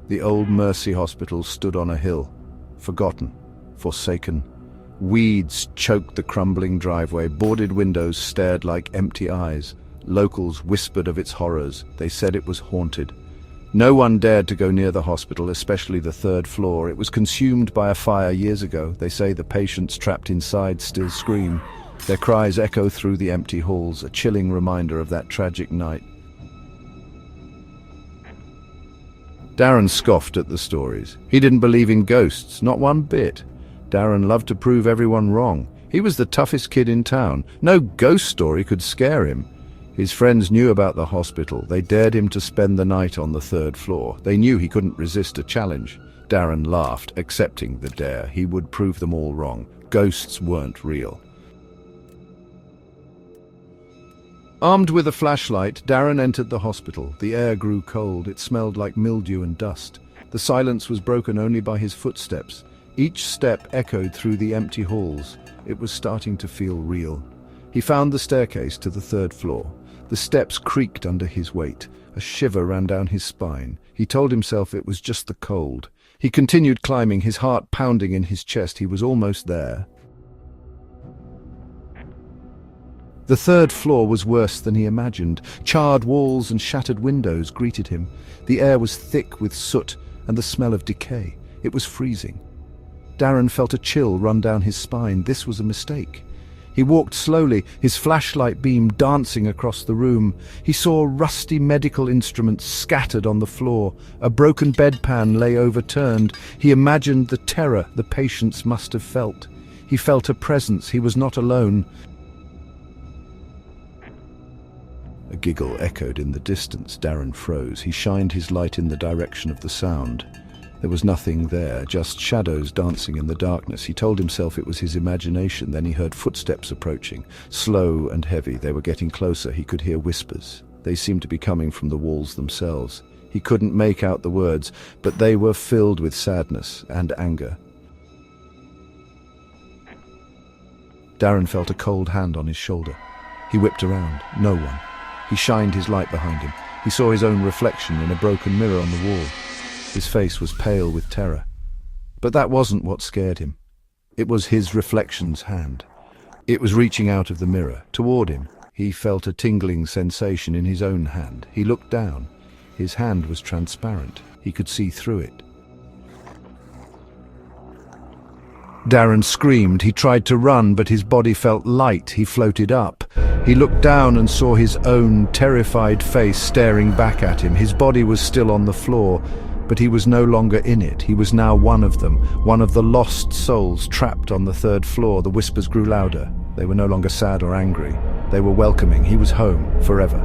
The old Mercy Hospital stood on a hill, forgotten, forsaken. Weeds choked the crumbling driveway, boarded windows stared like empty eyes. Locals whispered of its horrors. They said it was haunted. No one dared to go near the hospital, especially the third floor. It was consumed by a fire years ago. They say the patients trapped inside still scream. Their cries echo through the empty halls, a chilling reminder of that tragic night. Darren scoffed at the stories. He didn't believe in ghosts, not one bit. Darren loved to prove everyone wrong. He was the toughest kid in town. No ghost story could scare him. His friends knew about the hospital. They dared him to spend the night on the third floor. They knew he couldn't resist a challenge. Darren laughed, accepting the dare. He would prove them all wrong. Ghosts weren't real. Armed with a flashlight, Darren entered the hospital. The air grew cold. It smelled like mildew and dust. The silence was broken only by his footsteps. Each step echoed through the empty halls. It was starting to feel real. He found the staircase to the third floor. The steps creaked under his weight. A shiver ran down his spine. He told himself it was just the cold. He continued climbing, his heart pounding in his chest. He was almost there. The third floor was worse than he imagined. Charred walls and shattered windows greeted him. The air was thick with soot and the smell of decay. It was freezing. Darren felt a chill run down his spine. This was a mistake. He walked slowly, his flashlight beam dancing across the room. He saw rusty medical instruments scattered on the floor. A broken bedpan lay overturned. He imagined the terror the patients must have felt. He felt a presence. He was not alone. A giggle echoed in the distance. Darren froze. He shined his light in the direction of the sound. There was nothing there, just shadows dancing in the darkness. He told himself it was his imagination. Then he heard footsteps approaching, slow and heavy. They were getting closer. He could hear whispers. They seemed to be coming from the walls themselves. He couldn't make out the words, but they were filled with sadness and anger. Darren felt a cold hand on his shoulder. He whipped around. No one. He shined his light behind him. He saw his own reflection in a broken mirror on the wall. His face was pale with terror. But that wasn't what scared him. It was his reflection's hand. It was reaching out of the mirror, toward him. He felt a tingling sensation in his own hand. He looked down. His hand was transparent. He could see through it. Darren screamed. He tried to run, but his body felt light. He floated up. He looked down and saw his own terrified face staring back at him. His body was still on the floor, but he was no longer in it. He was now one of them, one of the lost souls trapped on the third floor. The whispers grew louder. They were no longer sad or angry. They were welcoming. He was home forever.